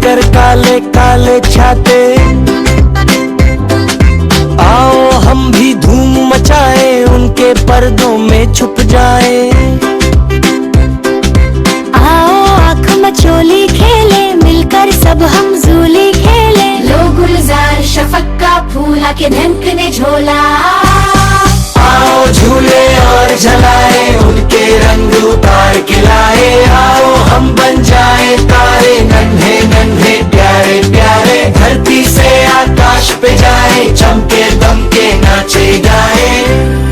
लेकर काले काले छाते, आओ हम भी धूम मचाए, उनके पर्दों में छुप जाए। आओ आँख मचोली खेले, मिलकर सब हम जूली खेले। लो गुलजार शफक का फूला के ढंकने झोला। आओ झूले और झलाए, उनके रंग उतार के लाए। आओ हम बन जाए तारे, नन्हे नन्हे प्यारे प्यारे। धरती से आकाश पे जाए, चमके दमके नाचे गाए।